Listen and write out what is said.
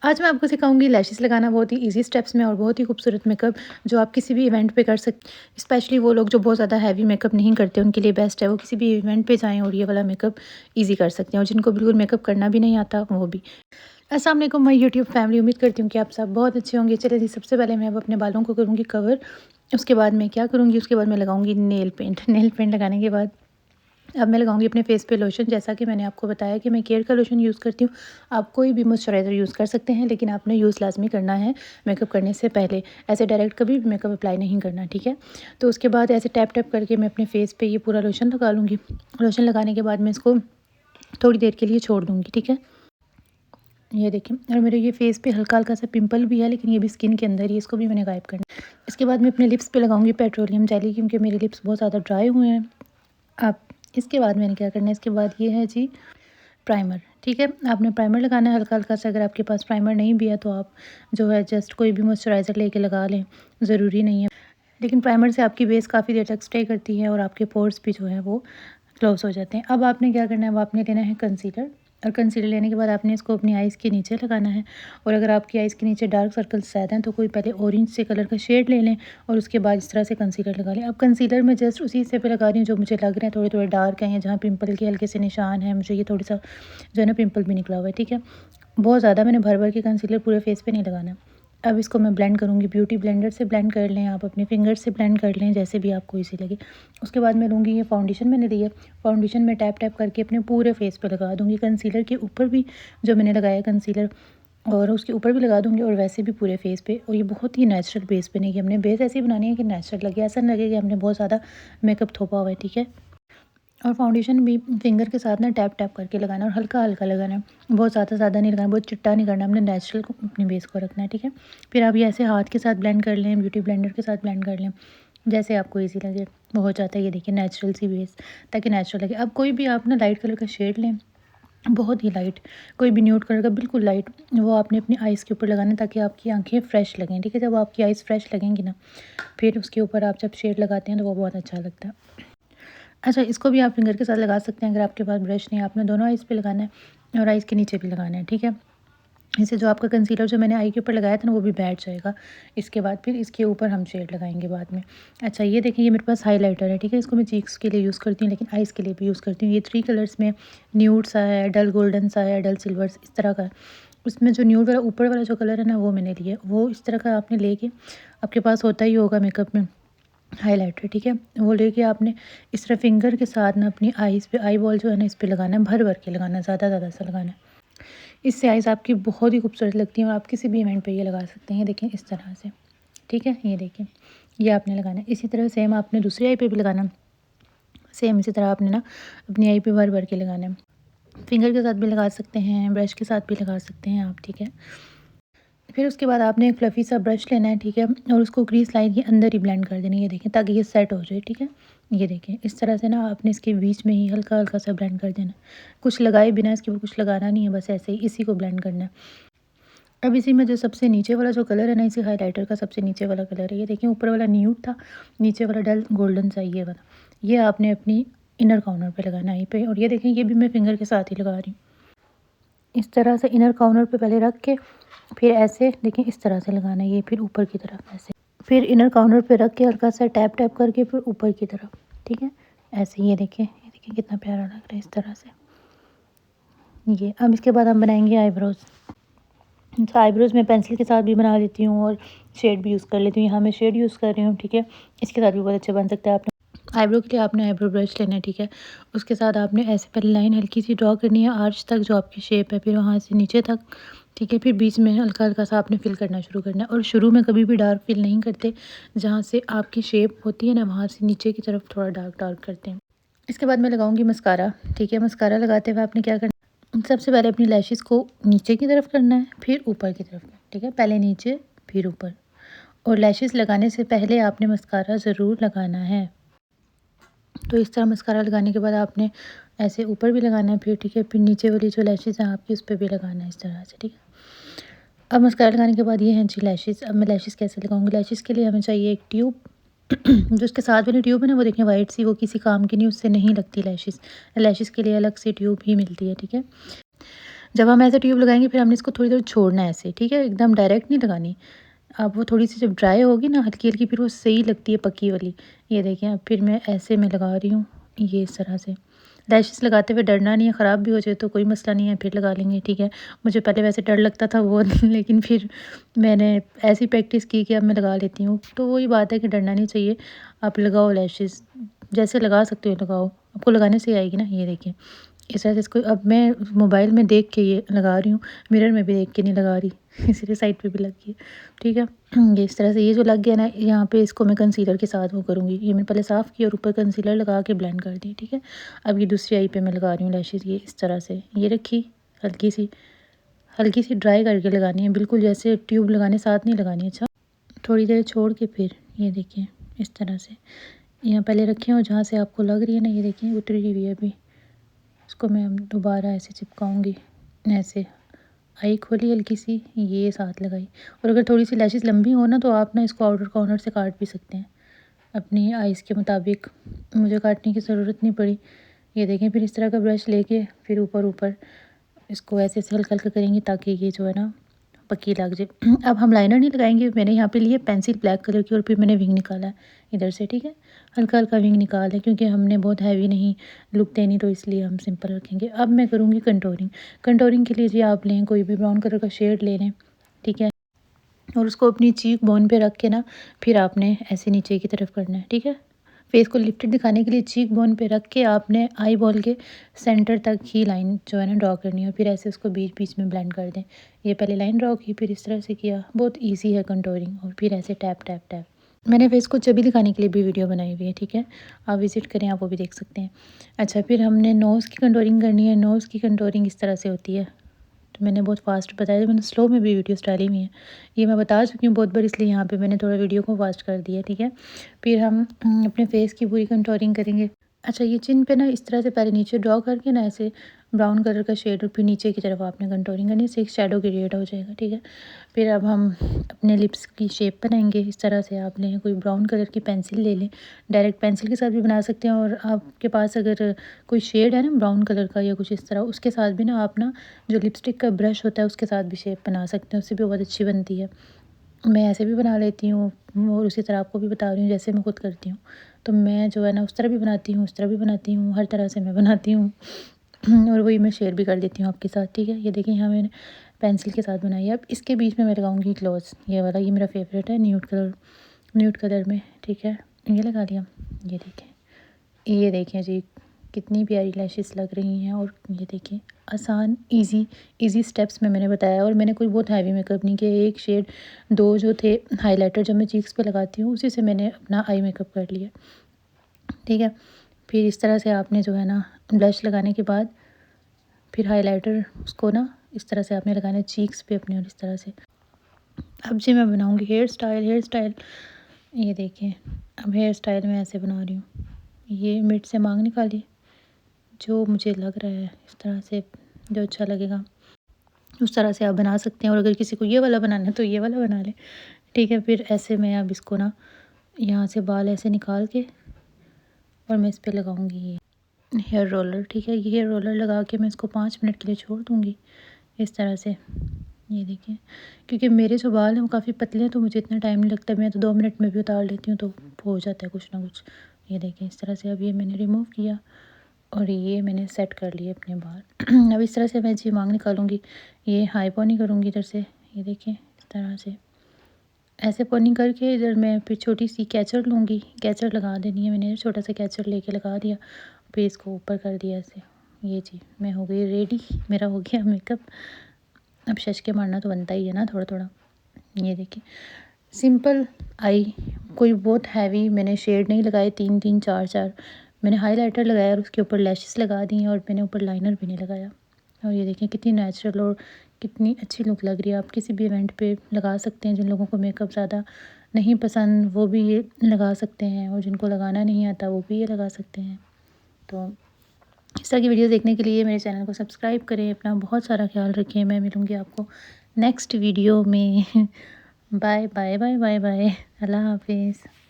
आज मैं आपको सिखाऊंगी लैशेस लगाना बहुत ही इजी स्टेप्स में और बहुत ही खूबसूरत मेकअप जो आप किसी भी इवेंट पे कर सकते। स्पेशली वो लोग जो बहुत ज़्यादा हैवी मेकअप नहीं करते उनके लिए बेस्ट है। वो किसी भी इवेंट पे जाएं और ये वाला मेकअप इजी कर सकते हैं, और जिनको बिल्कुल मेकअप करना भी नहीं आता वो भी। अस्सलाम वालेकुम माय यूट्यूब फैमिली, उम्मीद करती हूँ कि आप सब बहुत अच्छे होंगे। चलिए जी, सबसे पहले मैं अब अपने बालों को करूँगी कवर। उसके बाद मैं क्या करूँगी, उसके बाद मैं लगाऊंगी नेल पेंट। नेल पेंट लगाने के बाद अब मैं लगाऊंगी अपने फेस पे लोशन। जैसा कि मैंने आपको बताया कि मैं केयर का लोशन यूज़ करती हूँ। आप कोई भी मॉइस्चराइज़र यूज़ कर सकते हैं, लेकिन आपने यूज़ लाजमी करना है मेकअप करने से पहले। ऐसे डायरेक्ट कभी भी मेकअप अप्लाई नहीं करना, ठीक है। तो उसके बाद ऐसे टैप टैप करके मैं अपने फेस पे ये पूरा लोशन लगा लूँगी। लोशन लगाने के बाद मैं इसको थोड़ी देर के लिए छोड़ दूँगी, ठीक है। ये देखिए, और मेरे ये फेस पे हल्का हल्का सा पिंपल भी है, लेकिन ये भी स्किन के अंदर ही, इसको भी मैंने गायब करना है। इसके बाद मैं अपने लिप्स पे लगाऊंगी पेट्रोलियम जेली, क्योंकि मेरे लिप्स बहुत ज़्यादा ड्राई हुए हैं। आप इसके बाद मैंने क्या करना है, इसके बाद ये है जी प्राइमर, ठीक है। आपने प्राइमर लगाना है हल्का हल्का सा। अगर आपके पास प्राइमर नहीं भी है तो आप जो है जस्ट कोई भी मॉइस्चराइज़र लेके लगा लें, ज़रूरी नहीं है। लेकिन प्राइमर से आपकी बेस काफ़ी देर तक स्टे करती है और आपके पोर्स भी जो है वो क्लोज हो जाते हैं। अब आपने क्या करना है, वो आपने लेना है कंसीलर। और कंसीलर लेने के बाद आपने इसको अपनी आइज़ के नीचे लगाना है। और अगर आपकी आइज़ के नीचे डार्क सर्कल्स ज़्यादा हैं तो कोई पहले ऑरेंज से कलर का शेड ले लें और उसके बाद इस तरह से कंसीलर लगा लें। अब कंसीलर में जस्ट उसी हिस्से पे लगा रही हूँ जो मुझे लग रहे हैं थोड़े थोड़े डार्क हैं, या जहाँ पिंपल के हल्के से निशान हैं। मुझे ये थोड़ा सा जो है ना पिंपल भी निकला हुआ है, ठीक है। बहुत ज़्यादा मैंने भर भर के कंसीलर पूरे फेस पे नहीं लगाना। अब इसको मैं ब्लेंड करूँगी। ब्यूटी ब्लेंडर से ब्लेंड कर लें, आप अपने फिंगर से ब्लेंड कर लें, जैसे भी आपको इजी लगे। उसके बाद मैं लूँगी ये फाउंडेशन मैंने ली है। फाउंडेशन में टैप टैप करके अपने पूरे फेस पे लगा दूँगी। कंसीलर के ऊपर भी जो मैंने लगाया कंसीलर, और उसके ऊपर भी लगा दूँगी, और वैसे भी पूरे फेस पे। और ये बहुत ही नेचुरल बेस बनेगी। हमने बेस ऐसी बनानी है कि नेचुरल लगे, ऐसा नहीं लगे कि हमने बहुत ज़्यादा मेकअप थोपा हुआ है, ठीक है। और फाउंडेशन भी फिंगर के साथ ना टैप टैप करके लगाना है, और हल्का हल्का लगाना है। बहुत ज़्यादा नहीं लगाना, बहुत चिट्टा नहीं करना, हमने नेचुरल को अपनी बेस को रखना है, ठीक है। फिर आप ये ऐसे हाथ के साथ ब्लेंड कर लें, ब्यूटी ब्लेंडर के साथ ब्लेंड कर लें, जैसे आपको इजी लगे वो हो जाता है। ये देखिए नेचुरल सी बेस, ताकि नेचुरल लगे। अब कोई भी आप ना लाइट कलर का शेड लें, बहुत ही लाइट, कोई भी न्यूड कलर का बिल्कुल लाइट, वो आपने अपनी आइज़ के ऊपर लगाना है, ताकि आपकी आंखें फ्रेश लगें, ठीक है। जब आपकी आइज़ फ्रेश लगेंगी ना, फिर उसके ऊपर आप जब शेड लगाते हैं तो वो बहुत अच्छा लगता है। अच्छा, इसको भी आप फिंगर के साथ लगा सकते हैं अगर आपके पास ब्रश नहीं है। आपने दोनों आइज़ पे लगाना है और आइज़ के नीचे भी लगाना है, ठीक है। इससे जो आपका कंसीलर जो मैंने आई के ऊपर लगाया था ना, वो भी बैठ जाएगा। इसके बाद फिर इसके ऊपर हम शेड लगाएंगे बाद में। अच्छा, ये देखें, ये मेरे पास हाइलाइटर है, ठीक है। इसको मैं चीक्स के लिए यूज़ करती हूँ, लेकिन आइज़ के लिए भी यूज़ करती हूँ। ये 3 कलर्स में न्यूड सा है, डल गोल्डन सा है, डल सिल्वर इस तरह का है। उसमें जो न्यूड वाला ऊपर वाला जो कलर है ना, वो मैंने लिया। वो इस तरह का आपने लेके, आपके पास होता ही होगा मेकअप में हाइलाइटर, ठीक है। वो लेके आपने इस तरह फिंगर के साथ ना अपनी आईज़ पे, आई बॉल जो है ना, इस पे लगाना है, भर भर के लगाना है, ज़्यादा सा लगाना है। इससे आइज़ आपकी बहुत ही खूबसूरत लगती है, और आप किसी भी इवेंट पे ये लगा सकते हैं। ये देखें इस तरह से, ठीक है। ये देखिए, ये आपने लगाना है। इसी तरह सेम आपने दूसरी आई पे भी लगाना है। सेम इसी तरह आपने ना अपनी आई पे भर भर के लगाना है। फिंगर के साथ भी लगा सकते हैं, ब्रश के साथ भी लगा सकते हैं आप, ठीक है। फिर उसके बाद आपने एक फ्लफ़ी सा ब्रश लेना है, ठीक है, और उसको क्रीज़ लाइन के अंदर ही ब्लेंड कर देना है, ये देखें, ताकि ये सेट हो जाए, ठीक है। ये देखें, इस तरह से ना आपने इसके बीच में ही हल्का हल्का सा ब्लेंड कर देना है। कुछ लगाए बिना इसके ऊपर कुछ लगाना नहीं है, बस ऐसे ही इसी को ब्लेंड करना है। अब इसी में जो सबसे नीचे वाला जो कलर है ना, इसी हाइलाइटर का सबसे नीचे वाला कलर है, ये देखिए। ऊपर वाला न्यूड था, नीचे वाला डल गोल्डन सा ये वाला। ये आपने अपनी इनर कॉर्नर पे लगाना है, यहीं पे। और ये देखें, ये भी मैं फिंगर के साथ ही लगा रही हूँ। इस तरह से इनर कॉर्नर पे पहले रख के, फिर ऐसे देखिए इस तरह से लगाना है, ये फिर ऊपर की तरफ ऐसे, फिर इनर कॉर्नर पे रख के हल्का सा टैप टैप करके फिर ऊपर की तरफ, ठीक है। ऐसे ये देखिए कितना प्यारा लग रहा है इस तरह से। ये अब इसके बाद हम बनाएंगे आईब्रोज़। तो आईब्रोज़ मैं पेंसिल के साथ भी बना लेती हूँ और शेड भी यूज़ कर लेती हूँ। यहाँ मैं शेड यूज़ कर रही हूँ, ठीक है। इसके साथ भी बहुत अच्छे बन सकते हैं। आपने आईब्रो के लिए आपने आईब्रो ब्रश लेना है, ठीक है। उसके साथ आपने ऐसे पहले लाइन हल्की सी ड्रॉ करनी है आर्च तक, जो आपकी शेप है, फिर वहाँ से नीचे तक, ठीक है। फिर बीच में हल्का हल्का सा आपने फिल करना शुरू करना है, और शुरू में कभी भी डार्क फिल नहीं करते। जहाँ से आपकी शेप होती है ना, वहाँ से नीचे की तरफ थोड़ा डार्क डार्क करते हैं। इसके बाद मैं लगाऊंगी मस्कारा, ठीक है। मस्कारा लगाते हुए आपने क्या करना, सबसे पहले अपनी लैशेस को नीचे की तरफ करना है, फिर ऊपर की तरफ, ठीक है। पहले नीचे फिर ऊपर। और लैशेस लगाने से पहले आपने मस्कारा ज़रूर लगाना है। तो इस तरह मस्कारा लगाने के बाद आपने ऐसे ऊपर भी लगाना है, फिर ठीक है। फिर नीचे वाली जो लैशेस हैं आपकी, उस पर भी लगाना है इस तरह से, ठीक है। अब मस्कारा लगाने के बाद ये हैं जी लैशेस। अब मैं लैशेस कैसे लगाऊंगी, लैशेस के लिए हमें चाहिए एक ट्यूब। जो उसके साथ वाली ट्यूब है ना, वो देखें वाइट सी, वो किसी काम की नहीं, उससे नहीं लगती लैशेस। लैशेस के लिए अलग से ट्यूब ही मिलती है, ठीक है। जब हम ऐसे ट्यूब लगाएंगे फिर हमने इसको थोड़ी देर छोड़ना है ऐसे, ठीक है, एकदम डायरेक्ट नहीं लगानी। अब वो थोड़ी सी जब ड्राई होगी ना हल्की हल्की, फिर वो सही लगती है पकी वाली। ये देखिए अब फिर मैं ऐसे में लगा रही हूँ, ये इस तरह से। लैशेस लगाते हुए डरना नहीं है, ख़राब भी हो जाए तो कोई मसला नहीं है, फिर लगा लेंगे, ठीक है। मुझे पहले वैसे डर लगता था वो लेकिन फिर मैंने ऐसी प्रैक्टिस की कि अब मैं लगा लेती हूँ। तो वही बात है कि डरना नहीं चाहिए। आप लगाओ लैशेस, जैसे लगा सकते हो लगाओ, आपको लगाने से ही आएगी ना। ये देखिए इस तरह से इसको अब मैं मोबाइल में देख के ये लगा रही हूँ, मिरर में भी देख के नहीं लगा रही इसीलिए साइड पे भी लग गई, ठीक है। ये इस तरह से ये जो लग गया ना, यहाँ पे इसको मैं कंसीलर के साथ वो करूँगी। ये मैंने पहले साफ़ किया और ऊपर कंसीलर लगा के ब्लेंड कर दी, ठीक है। अब ये दूसरी आई पे मैं लगा रही हूँ लैशेज़, ये इस तरह से ये रखी, हल्की सी ड्राई करके लगानी है, बिल्कुल जैसे ट्यूब लगाने साथ नहीं लगानी। अच्छा, थोड़ी देर छोड़ के फिर ये देखिए इस तरह से यहाँ पहले रखें और जहाँ से आपको लग रही है ना, ये देखिए उतरी हुई है अभी, इसको मैं दोबारा ऐसे चिपकाऊंगी। ऐसे आई खोली हल्की सी, ये साथ लगाई। और अगर थोड़ी सी लैशेस लंबी हो ना तो आप ना इसको आउटर कॉर्नर से काट भी सकते हैं अपनी आइज़ के मुताबिक। मुझे काटने की ज़रूरत नहीं पड़ी। ये देखें फिर इस तरह का ब्रश लेके फिर ऊपर ऊपर इसको ऐसे ऐसे हल्का हल्का करेंगे ताकि ये जो है ना पक्की लग जाए। अब हम लाइनर नहीं लगाएंगे। मैंने यहाँ पे लिए पेंसिल ब्लैक कलर की और फिर मैंने विंग निकाला है इधर से, ठीक है। हल्का हल्का विंग निकाल है क्योंकि हमने बहुत हैवी नहीं लुक देनी, तो इसलिए हम सिंपल रखेंगे। अब मैं करूँगी कंटोरिंग। कंटोरिंग के लिए जी आप लें कोई भी ब्राउन कलर का शेड ले लें, ठीक है। और उसको अपनी चीक बोन पे रख के ना फिर आपने ऐसे नीचे की तरफ करना है, ठीक है। फेस को लिफ्टेड दिखाने के लिए चीक बोन पे रख के आपने आई बॉल के सेंटर तक ही लाइन जो है ना ड्रॉ करनी है और फिर ऐसे उसको बीच बीच में ब्लेंड कर दें। ये पहले लाइन ड्रॉ की, फिर इस तरह से किया। बहुत इजी है कंटोरिंग। और फिर ऐसे टैप टैप टैप। मैंने फेस को चबी दिखाने के लिए भी वीडियो बनाई हुई है, ठीक है। आप विज़िट करें, आप वो भी देख सकते हैं। अच्छा, फिर हमने नोज़ की कंटोरिंग करनी है। नोज़ की कंटोरिंग इस तरह से होती है। तो मैंने बहुत फास्ट बताया, मैंने स्लो में भी वीडियोस डाली हुई हैं। ये मैं बता चुकी हूँ बहुत बार, इसलिए यहाँ पे मैंने थोड़ा वीडियो को फास्ट कर दिया, ठीक है। फिर हम अपने फेस की पूरी कंटोरिंग करेंगे। अच्छा, ये चिन पे ना इस तरह से पहले नीचे ड्रॉ करके ना ऐसे ब्राउन कलर का शेड और फिर नीचे की तरफ आपने कंटोरिंग करनी, इससे एक शेडो क्रिएट हो जाएगा, ठीक है। फिर अब हम अपने लिप्स की शेप बनाएंगे। इस तरह से आपने कोई ब्राउन कलर की पेंसिल ले लें, डायरेक्ट पेंसिल के साथ भी बना सकते हैं। और आपके पास अगर कोई शेड है ना ब्राउन कलर का या कुछ इस तरह, उसके साथ भी ना आप ना जो लिपस्टिक का ब्रश होता है उसके साथ भी शेप बना सकते हैं, उससे भी बहुत अच्छी बनती है। मैं ऐसे भी बना लेती हूँ और उसी तरह आपको भी बता रही हूँ जैसे मैं खुद करती हूँ। तो मैं जो है ना उस तरह भी बनाती हूँ, उस तरह भी बनाती हूँ, हर तरह से मैं बनाती हूँ और वही मैं शेयर भी कर देती हूँ आपके साथ, ठीक है। ये देखिए यहाँ मैंने पेंसिल के साथ बनाई है। अब इसके बीच में मैं लगाऊंगी ग्लोस, ये वाला, ये मेरा फेवरेट है, न्यूड कलर में, ठीक है। ये लगा लिया। ये देखें जी कितनी प्यारी लैशेस लग रही हैं। और ये देखिए आसान इजी स्टेप्स में मैंने बताया। और मैंने कोई बहुत हैवी मेकअप नहीं किया। एक शेड, दो जो थे हाइलाइटर जब मैं चीक्स पे लगाती हूँ उसी से मैंने अपना आई मेकअप कर लिया, ठीक है। फिर इस तरह से आपने जो है ना ब्लश लगाने के बाद फिर हाइलाइटर उसको ना इस तरह से आपने लगाना है चीक्स पे अपने, और इस तरह से। अब जी मैं बनाऊँगी हेयर स्टाइल। ये देखिए अब हेयर स्टाइल मैं ऐसे बना रही हूँ। ये मिड से मांग निकाली, जो मुझे लग रहा है इस तरह से जो अच्छा लगेगा उस तरह से आप बना सकते हैं। और अगर किसी को ये वाला बनाना है तो ये वाला बना लें, ठीक है। फिर ऐसे मैं अब इसको ना यहाँ से बाल ऐसे निकाल के और मैं इस पर लगाऊंगी ये हेयर रोलर, ठीक है। ये हेयर रोलर लगा के मैं इसको 5 मिनट के लिए छोड़ दूँगी इस तरह से। ये देखिए क्योंकि मेरे जो बाल हैं वो काफ़ी पतले हैं तो मुझे इतना टाइम नहीं लगता, मैं तो 2 मिनट में भी उतार लेती हूँ, तो हो जाता है कुछ ना कुछ। ये देखिए इस तरह से अब ये मैंने रिमूव किया और ये मैंने सेट कर लिए अपने बाल। अब इस तरह से मैं जी मांग निकालूंगी, ये हाई पोनी करूँगी इधर से। ये देखिए इस तरह से ऐसे पोनी करके इधर मैं फिर छोटी सी कैचर लूँगी, कैचर लगा देनी है। मैंने छोटा सा कैचर लेके लगा दिया, फिर इसको ऊपर कर दिया ऐसे। ये जी मैं हो गई रेडी, मेरा हो गया मेकअप। अब शश के मारना तो बनता ही है ना थोड़ा थोड़ा। ये देखिए सिंपल आई, कोई बहुत हैवी मैंने शेड नहीं लगाए, 3 3 4 4 मैंने हाइलाइटर लगाया और उसके ऊपर लैशेस लगा दी और मैंने ऊपर लाइनर भी नहीं लगाया। और ये देखें कितनी नेचुरल और कितनी अच्छी लुक लग रही है। आप किसी भी इवेंट पे लगा सकते हैं। जिन लोगों को मेकअप ज़्यादा नहीं पसंद वो भी ये लगा सकते हैं, और जिनको लगाना नहीं आता वो भी ये लगा सकते हैं। तो इस तरह की वीडियो देखने के लिए मेरे चैनल को सब्सक्राइब करें। अपना बहुत सारा ख्याल रखें। मैं मिलूँगी आपको नेक्स्ट वीडियो में। Bye bye bye bye bye. अल्लाह हाफिज़।